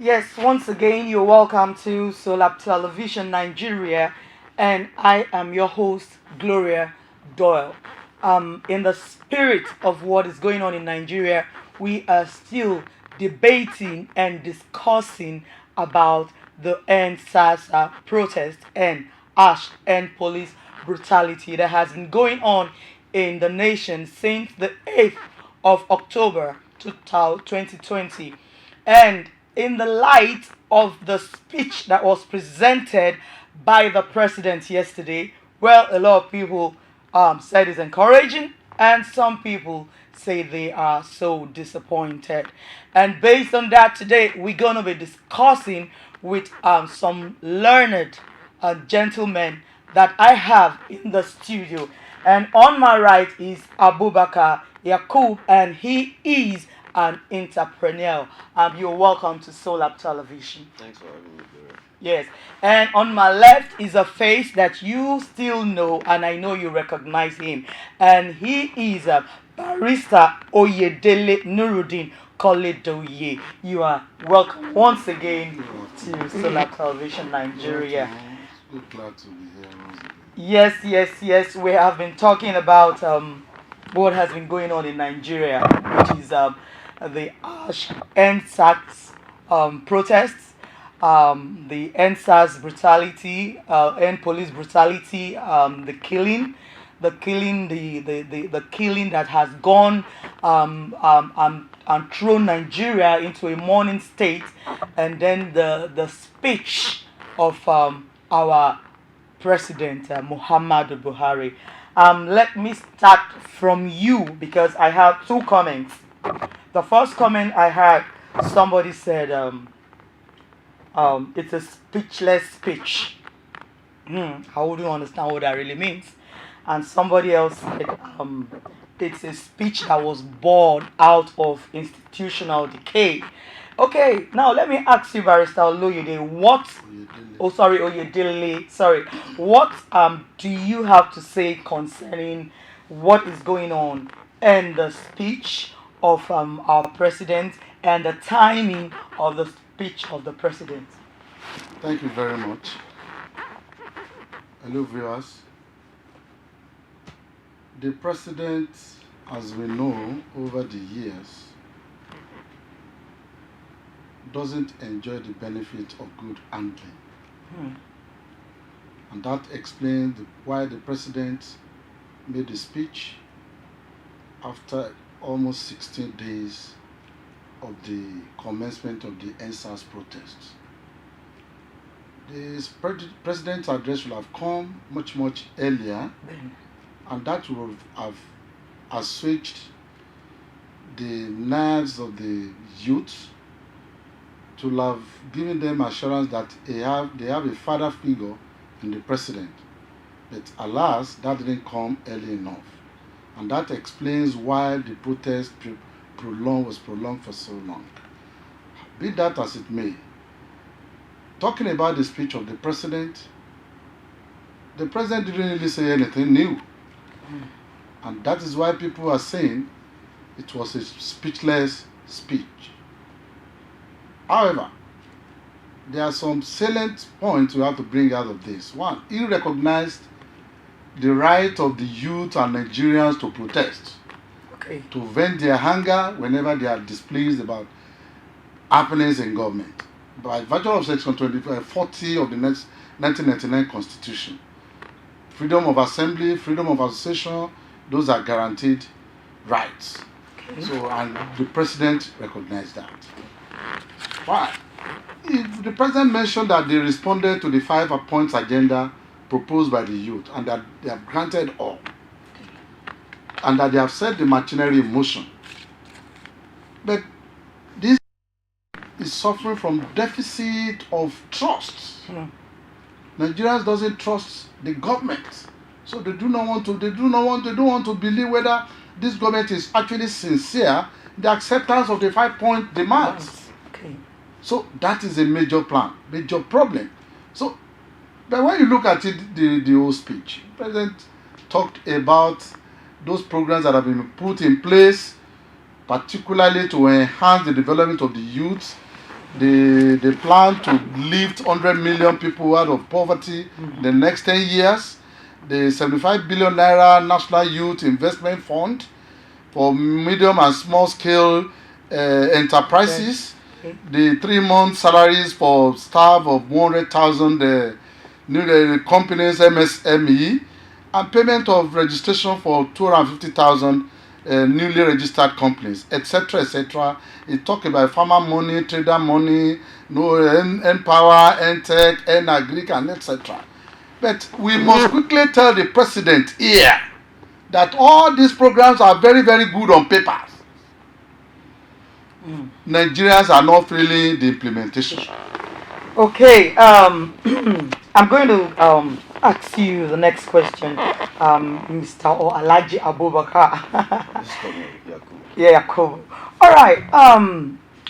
Yes, once again, you're welcome to Solab Television Nigeria, and I am your host, Gloria Doyle. In the spirit of what is going on in Nigeria, we are still debating and discussing about the End SARS protest and ash and police brutality that has been going on in the nation since the 8th of October 2020. And in the light of the speech that was presented by the president yesterday, well, a lot of people said it's encouraging, and some people say they are so disappointed. And based on that, today we're going to be discussing with some learned gentlemen that I have in the studio. And on my right is Abubakar Yakub, and he is an entrepreneur. You're welcome to Solab Television. Thanks for having me, Gloria. Yes. And on my left is a face that you still know, and I know you recognize him. And he is a barrister Oyedele Nuruddin Koledoye. You are welcome once again to Solab Television Nigeria. It's glad to be here once again. Yes. We have been talking about what has been going on in Nigeria, which is the Ash NSAS protests, the NSAS brutality, end police brutality, the killing, the killing that has gone and thrown Nigeria into a mourning state, and then the speech of our President Muhammadu Buhari. Let me start from you because I have two comments. The first comment I had, somebody said it's a speechless speech. How would you understand what that really means? And somebody else said it's a speech that was born out of institutional decay. Okay, now let me ask you, Barrister Oloyede, Oyedele, sorry. What do you have to say concerning what is going on and the speech of our president and the timing of the speech of the president? Thank you very much. Hello, viewers. The president, as we know over the years, doesn't enjoy the benefit of good handling. And that explains why the president made the speech after almost 16 days of the commencement of the NSAS protests. The president's address will have come much earlier, and that would have assuaged the nerves of the youth, to have given them assurance that they have a father figure in the president. But alas, that didn't come early enough. And that explains why the protest was prolonged for so long. Be that as it may, talking about the speech of the president didn't really say anything new. And that is why people are saying it was a speechless speech. However, there are some salient points we have to bring out of this. One, he recognized the right of the youth and Nigerians to protest, to vent their anger whenever they are displeased about happenings in government, by virtue of Section 40 of the 1999 Constitution. Freedom of assembly, freedom of association, those are guaranteed rights. So, and the president recognized that. Why? The president mentioned that they responded to the 5 points agenda proposed by the youth, and that they have granted all, and that they have set the machinery in motion. But this is suffering from deficit of trust. Nigerians doesn't trust the government, so they don't want to believe whether this government is actually sincere in the acceptance of the 5-point demands. So that is a major problem. So, but when you look at it, the whole speech, the president talked about those programs that have been put in place, particularly to enhance the development of the youth, They plan to lift 100 million people out of poverty the next 10 years. The 75 billion naira National Youth Investment Fund for medium and small scale enterprises. Okay. The 3-month salaries for staff of 100,000 new companies MSME, and payment of registration for 250,000 newly registered companies, etc., etc. It talk about farmer money, trader money, Empower, Tech, Agric, and etc. But we must quickly tell the president here that all these programs are very, very good on paper. Nigerians are not feeling the implementation. Okay, I'm going to ask you the next question, Mr. Alaji Abubakar. Yeah, Yakubu. All right.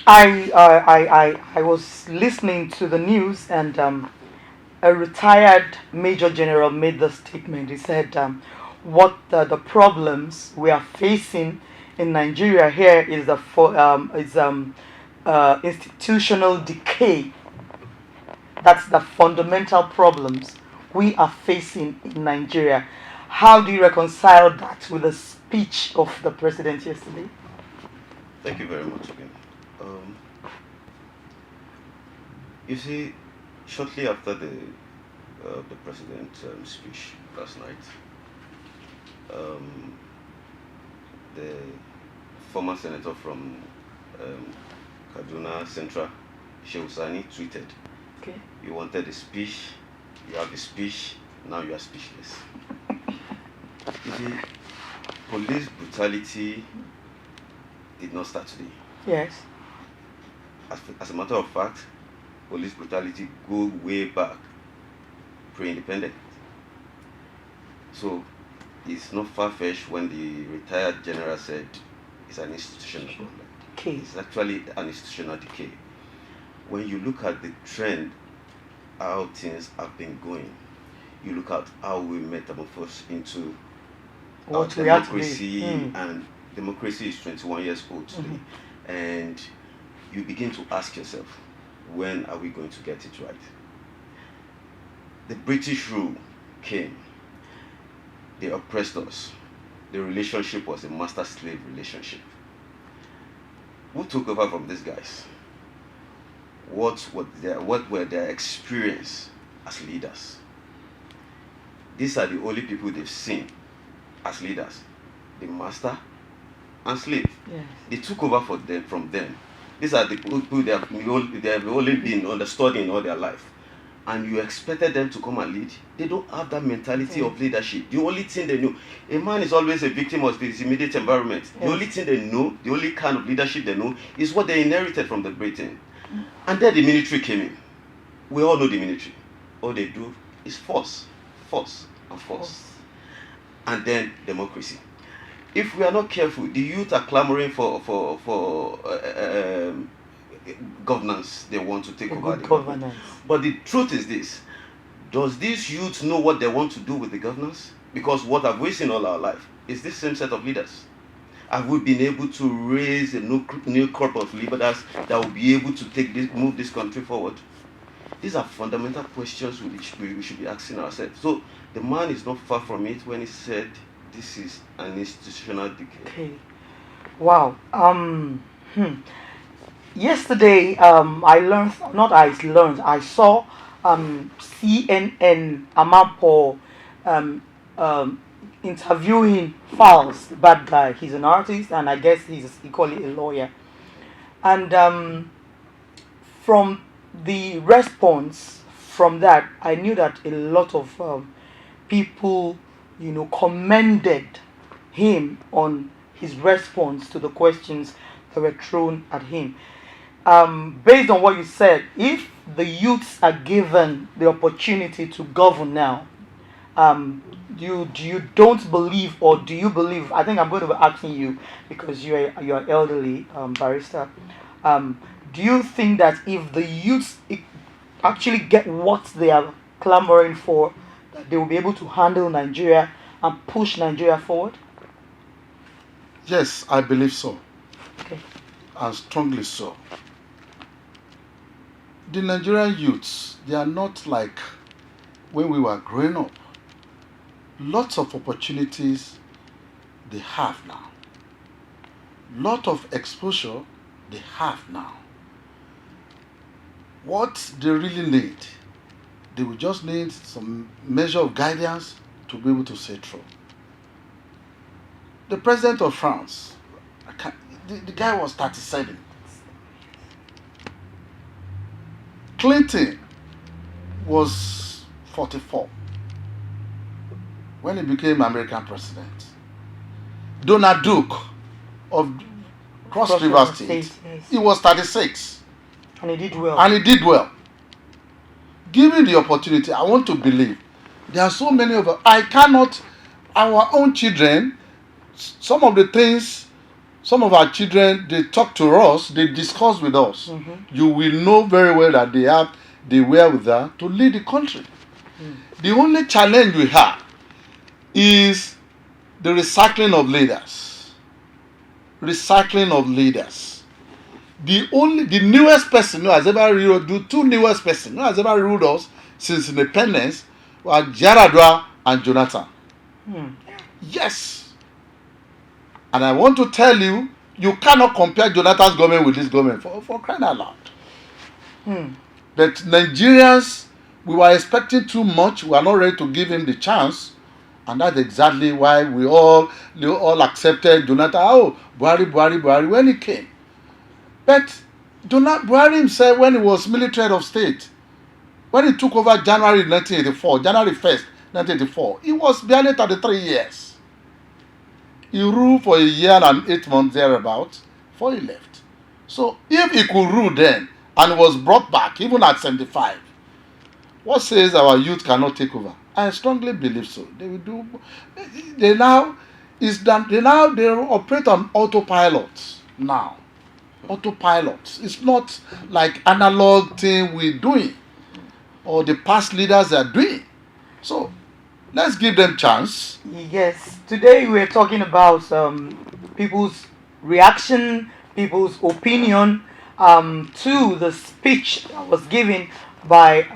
I was listening to the news, and a retired major general made the statement. He said, "What the problems we are facing in Nigeria here is institutional decay. That's the fundamental problems we are facing in Nigeria." How do you reconcile that with the speech of the president yesterday? Thank you very much again. You see, shortly after the president's speech last night, the former senator from Kaduna Central, Shehu Sani, tweeted, Okay. "You wanted a speech, you have a speech, now you are speechless." You see, police brutality did not start today. Yes. As a matter of fact, police brutality go way back, pre-independent. So it's not far-fetched when the retired general said it's an institutional problem. Okay. It's actually an institutional decay. When you look at the trend, how things have been going, you look at how we metamorphose into What we have to democracy, be. and democracy is 21 years old today, and you begin to ask yourself, when are we going to get it right? The British rule came, they oppressed us. The relationship was a master-slave relationship. Who took over from these guys? What were their experience as leaders? These are the only people they've seen as leaders, the master and slave. Yes. They took over from them. These are the people they have only been studying all their life. And you expected them to come and lead. They don't have that mentality of leadership. The only thing they know, a man is always a victim of his immediate environment. Yes. The only thing they know, the only kind of leadership they know, is what they inherited from the Britain. And then the military came in. We all know the military. All they do is force, and force. And then democracy. If we are not careful, the youth are clamoring for governance. They want to take over the governance. But the truth is this: does these youth know what they want to do with the governance? Because what have we seen all our life is this same set of leaders. Have we been able to raise a new crop of leaders that will be able to move this country forward? These are fundamental questions we should be asking ourselves. So the man is not far from it when he said this is an institutional decay. Okay. Wow. Yesterday, I saw CNN Amapo interviewing Falz, bad guy. He's an artist, and I guess he's equally a lawyer. And from the response from that, I knew that a lot of people, commended him on his response to the questions that were thrown at him. Based on what you said, if the youths are given the opportunity to govern now, you don't believe, or do you believe? I think I'm going to be asking you because you're elderly, barrister. Do you think that if the youths actually get what they are clamoring for, that they will be able to handle Nigeria and push Nigeria forward? Yes, I believe so. Okay. And strongly so. the Nigerian youths, they are not like when we were growing up. Lots of opportunities they have now. Lot of exposure they have now. What they really need, they will just need some measure of guidance to be able to see through. The president of France, the guy was 37. Clinton was 44 when he became American president. Donald Duke of Cross River State, yes. he was 36. And he did well. And he did well. Given the opportunity, I want to believe. There are so many of us. I cannot, our own children, some of the things, some of our children, they talk to us, they discuss with us. Mm-hmm. You will know very well that they have the wherewithal to lead the country. The only challenge we have is the recycling of leaders. Recycling of leaders. The newest person who has ever ruled, the two newest person who has ever ruled us since independence were Jaradwa and Jonathan. Yes. And I want to tell you, you cannot compare Jonathan's government with this government for crying out loud. But Nigerians, we were expecting too much. We were not ready to give him the chance. And that's exactly why we all accepted Jonathan. Oh, Buhari, when he came. But Buhari himself, when he was military head of state, when he took over January 1984, January 1st, 1984, he was barely 33 years. He ruled for a year and 8 months thereabouts before he left. So if he could rule then and was brought back even at 75, what says our youth cannot take over? I strongly believe so. They will do. They operate on autopilot now. Autopilot. It's not like analog thing we're doing or the past leaders are doing. So let's give them chance. Yes. Today we're talking about people's reaction, people's opinion to the speech that was given by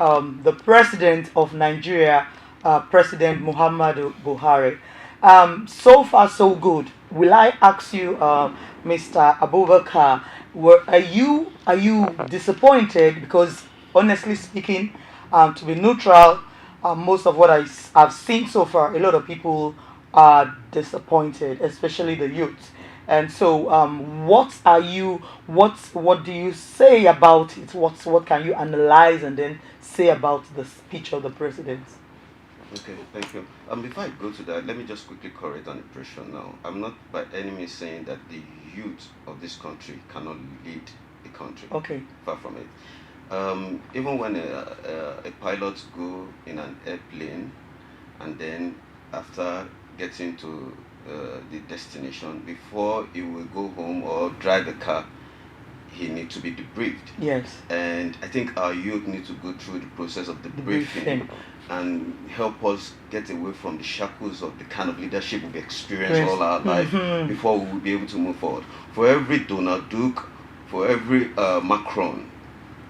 the president of Nigeria, President Muhammadu Buhari. So far, so good. Will I ask you, Mr. Abubakar, are you disappointed? Because honestly speaking, to be neutral, most of what I've seen so far, a lot of people are disappointed, especially the youth. And so, what do you say about it? What can you analyze and then say about the speech of the president? Okay, thank you. Before I go to that, let me just quickly correct an impression now. I'm not by any means saying that the youth of this country cannot lead the country. Okay. Far from it. Even when a pilot go in an airplane and then after getting to the destination, before he will go home or drive the car, he needs to be debriefed. Yes. And I think our youth need to go through the process of debriefing and help us get away from the shackles of the kind of leadership we've experienced all our life before we will be able to move forward. For every Donald Duke, for every Macron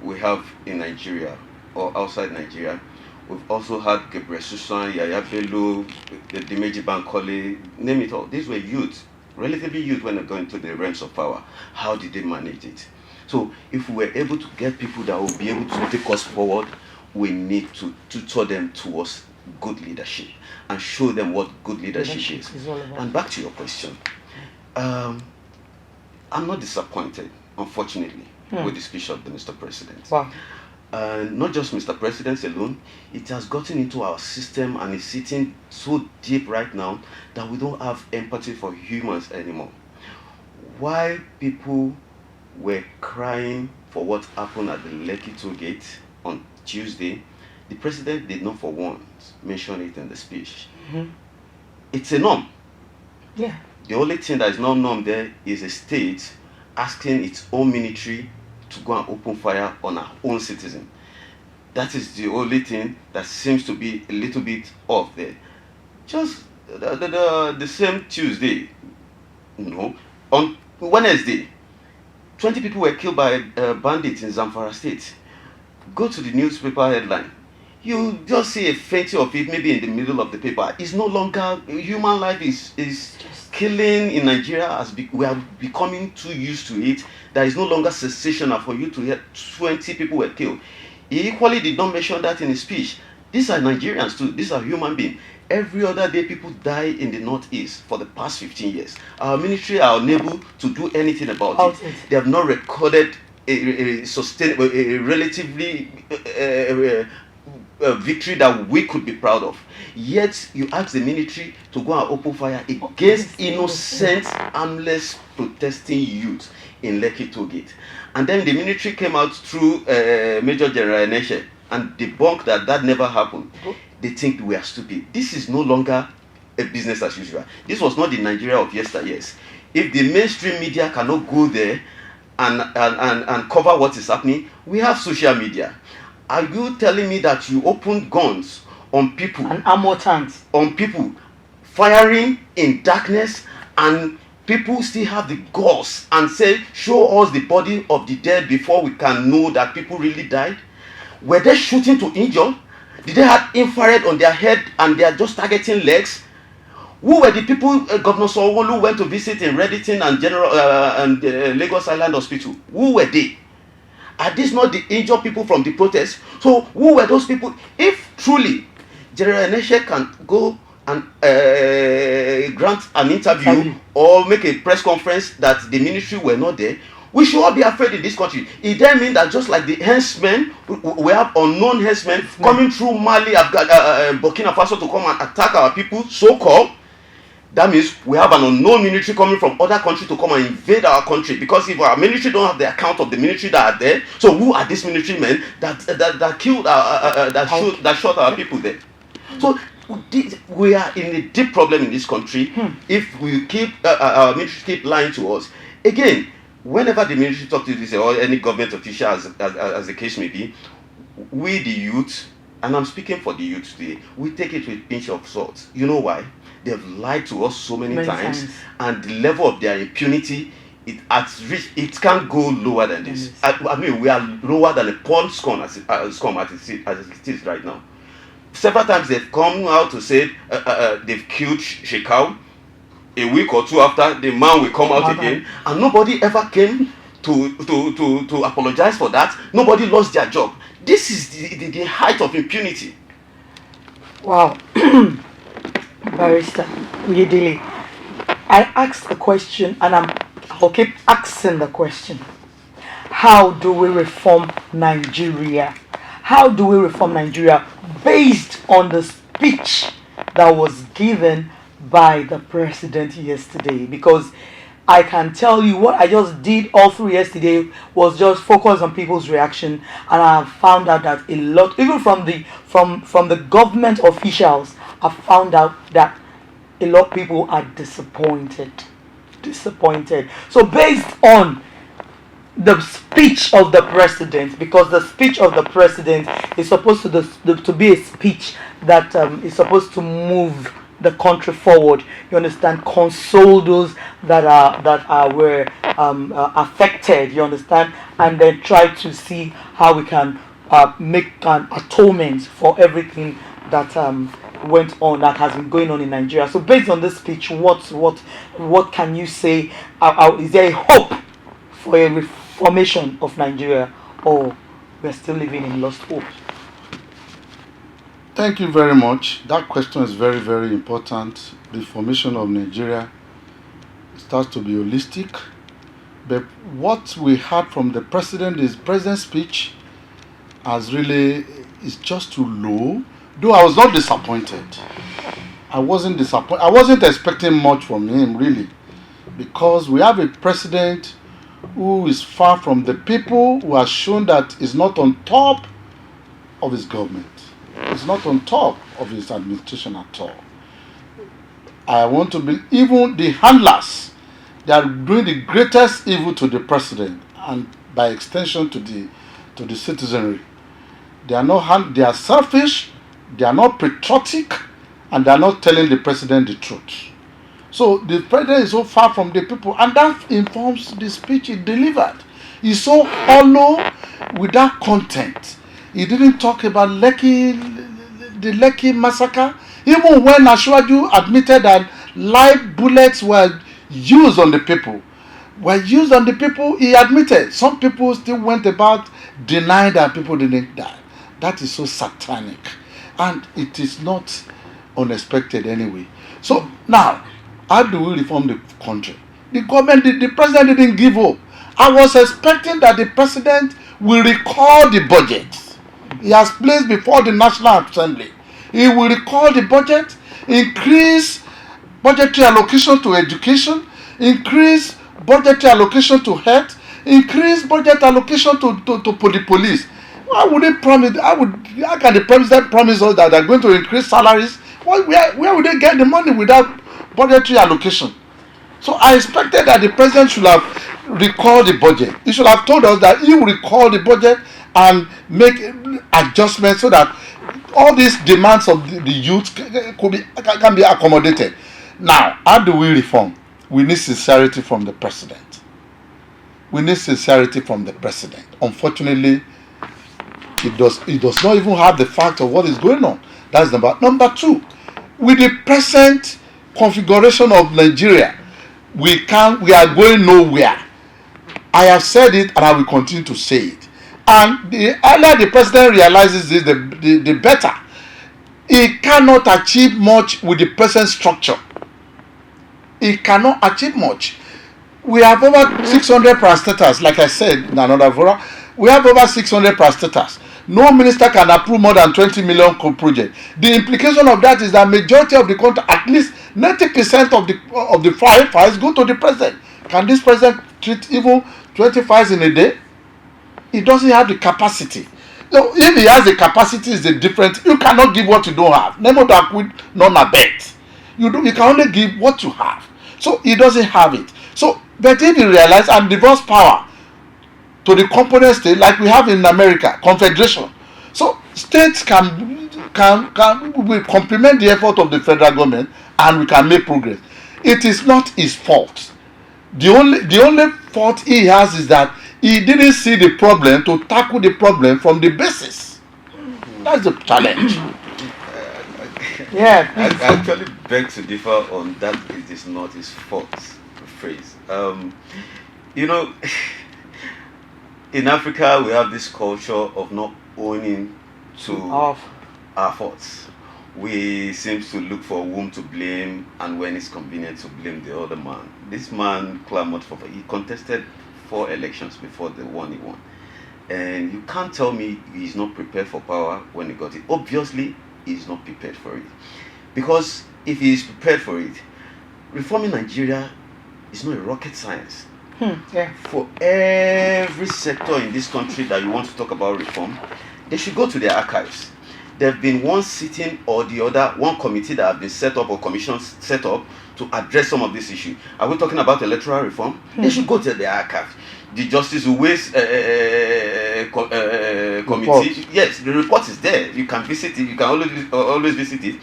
we have in Nigeria or outside Nigeria, we've also had Gabriel Susan, Yaya Bello, the Dimeji Bankole, name it all. These were youth, relatively youth when they go into the realms of power. How did they manage it? So if we were able to get people that will be able to take us forward, we need to tutor them towards good leadership and show them what good leadership is. And back to your question, I'm not disappointed, unfortunately, with the speech of the Mr. President. Wow. Not just Mr. President alone, it has gotten into our system and is sitting so deep right now that we don't have empathy for humans anymore. Why people were crying for what happened at the Lekki toll gate on Tuesday, the president did not for once mention it in the speech. It's a norm. Yeah. The only thing that is not norm there is a state asking its own military to go and open fire on our own citizen. That is the only thing that seems to be a little bit off there. Just the same Tuesday, on Wednesday, 20 people were killed by bandits in Zamfara State. Go to the newspaper headline. You just see a fainting of it maybe in the middle of the paper. It's no longer, human life is killing in Nigeria. We are becoming too used to it. There is no longer sensational for you to hear 20 people were killed. He equally did not mention that in his speech. These are Nigerians too. These are human beings. Every other day people die in the northeast for the past 15 years. Our military are unable to do anything about it. They have not recorded a relatively victory that we could be proud of. Yet you ask the military to go and open fire against innocent, harmless protesting youth in Lekki Tollgate. And then the military came out through Major General Eneshe and debunked that never happened. They think we are stupid. This is no longer a business as usual. This was not the Nigeria of yesteryears. If the mainstream media cannot go there and cover what is happening, we have social media. Are you telling me that you opened guns on people and armor tanks on people, firing in darkness, and people still have the guts and say, show us the body of the dead before we can know that people really died? Were they shooting to injure? Did they have infrared on their head and they are just targeting legs? Who were the people Governor Sanwo-Olu went to visit in Redington and Lagos Island Hospital? Who were they? Are these not the injured people from the protest? So who were those people? If truly General Eneshe can go and grant an interview or make a press conference that the ministry were not there, we should all be afraid in this country. It then means that just like the henchmen, we have unknown henchmen coming through Mali, Burkina Faso to come and attack our people, so-called. That means we have an unknown military coming from other countries to come and invade our country. Because if our military don't have the account of the military that are there, so who are these military men that killed that shot our people there? So we are in a deep problem in this country if we keep our military keep lying to us. Again, whenever the military talk to this or any government official, as the case may be, we the youth, and I'm speaking for the youth today, we take it with a pinch of salt. You know why? They've lied to us so many times, and the level of their impunity, it can't go lower than this. I mean, we are lower than a pawn scum as it is right now. Several times they've come out to say they've killed Shekau. A week or two after, the man will come out again, and nobody ever came to apologize for that. Nobody lost their job. This is the height of impunity. Wow. Barrister Uyedele, I asked a question and I'll keep asking the question. How do we reform Nigeria? How do we reform Nigeria based on the speech that was given by the president yesterday? Because I can tell you what I just did all through yesterday was just focus on people's reaction, and I have found out that a lot, even from the government officials, I found out that a lot of people are disappointed. So based on the speech of the president, because the speech of the president is supposed to be a speech that is supposed to move the country forward. You understand? Console those that were affected. You understand? And then try to see how we can make an atonement for everything that went on, that has been going on in Nigeria. So based on this speech, what can you say? Is there a hope for a reformation of Nigeria, or we're still living in lost hope? Thank you very much. That question is very, very important. The formation of Nigeria starts to be holistic. But what we heard from the president, his president's speech, is just too low. Though I was not disappointed. I wasn't disappointed. I wasn't expecting much from him, really. Because we have a president who is far from the people, who has shown that he's not on top of his government. He's not on top of his administration at all. I want to be, even the handlers, they are doing the greatest evil to the president and by extension to the citizenry. They are selfish, they are not patriotic, and they are not telling the president the truth. So the president is so far from the people, and that informs the speech he delivered. He's so hollow without content. He didn't talk about the Lekki massacre. Even when Ashwaju admitted that live bullets were used on the people, he admitted. Some people still went about denying that people didn't die. That is so satanic. And it is not unexpected anyway. So now, how do we reform the country? The government, the president didn't give up. I was expecting that the president will recall the budget he has placed before the National Assembly. He will recall the budget, increase budgetary allocation to education, increase budgetary allocation to health, increase budget allocation to the police. Why would they promise? How can the president promise us that they're going to increase salaries? Where would they get the money without budgetary allocation? So I expected that the president should have recalled the budget. He should have told us that he will recall the budget and make adjustments so that all these demands of the youth can be accommodated. Now, how do we reform? We need sincerity from the president. Unfortunately, it does not even have the fact of what is going on. That's number two. With the present configuration of Nigeria, we are going nowhere. I have said it and I will continue to say it. And the earlier the president realizes this, the better. He cannot achieve much with the present structure. He cannot achieve much. We have over 600 parastatals, like I said in another forum. We have over 600 parastatals. No minister can approve more than 20 million projects. The implication of that is that majority of the country, at least 90% of the files go to the president. Can this president treat even 20 files in a day? He doesn't have the capacity. So if he has the capacity, it's a different. You cannot give what you don't have. Nemo that quit none a bet. You can only give what you have. So he doesn't have it. So but if he realize and divorce power to the component state like we have in America, confederation. So states can complement the effort of the federal government and we can make progress. It is not his fault. The only fault he has is that he didn't see the problem to tackle the problem from the basis. That's the challenge. Yeah. I actually beg to differ on that. It is not his fault phrase. In Africa, we have this culture of not owning to our faults. We seem to look for whom to blame, and when it's convenient to blame the other man. This man clamored he contested 4 elections before the one he won. And you can't tell me he's not prepared for power when he got it. Obviously, he's not prepared for it. Because if he is prepared for it, reforming Nigeria is not a rocket science. Yeah. For every sector in this country that you want to talk about reform, they should go to their archives. There have been one sitting or the other, one committee that have been set up or commissions set up to address some of this issue. Are we talking about electoral reform? They should go to their archives. The Justice Uwais committee, yes, the report is there. You can visit it. You can always visit it.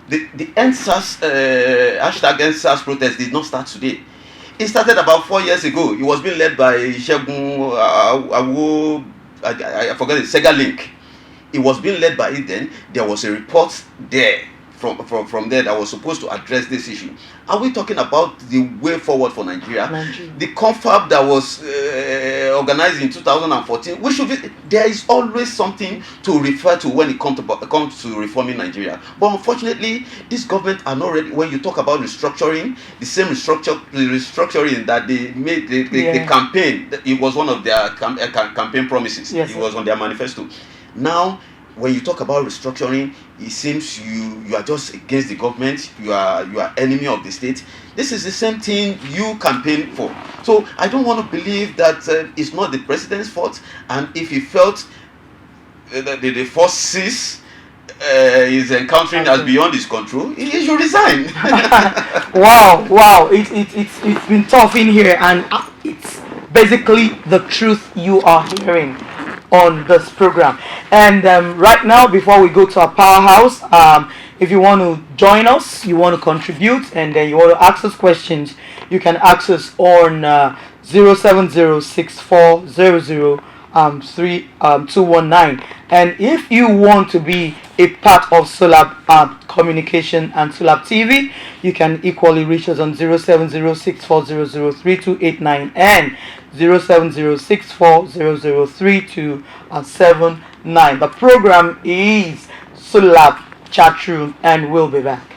The EndSARS hashtag EndSARS protest did not start today. It started about 4 years ago. It was being led by Shegun I forgot it, Sega Link. It was being led by it then. There was a report there from there that was supposed to address this issue. Are we talking about the way forward for Nigeria? The confab that was organized in 2014. There is always something to refer to when it comes to reforming Nigeria. But unfortunately, this government are not ready. When you talk about restructuring, the same restructuring that they made the campaign, it was one of their campaign promises. Yes, it was on their manifesto. Now, when you talk about restructuring, it seems you are just against the government. You are enemy of the state. This is the same thing you campaign for. So I don't want to believe that it's not the president's fault. And if he felt that the forces is encountering as beyond his control, he should resign. Wow! It's been tough in here, and it's basically the truth you are hearing on this program. And right now, before we go to our powerhouse, if you want to join us, you want to contribute, and then you want to ask us questions, you can ask us on 0706400 219. And if you want to be a part of Solab Communication and Solab TV, you can equally reach us on 0706400329 and 0706400279. The program is Solab Chat Room, and we'll be back.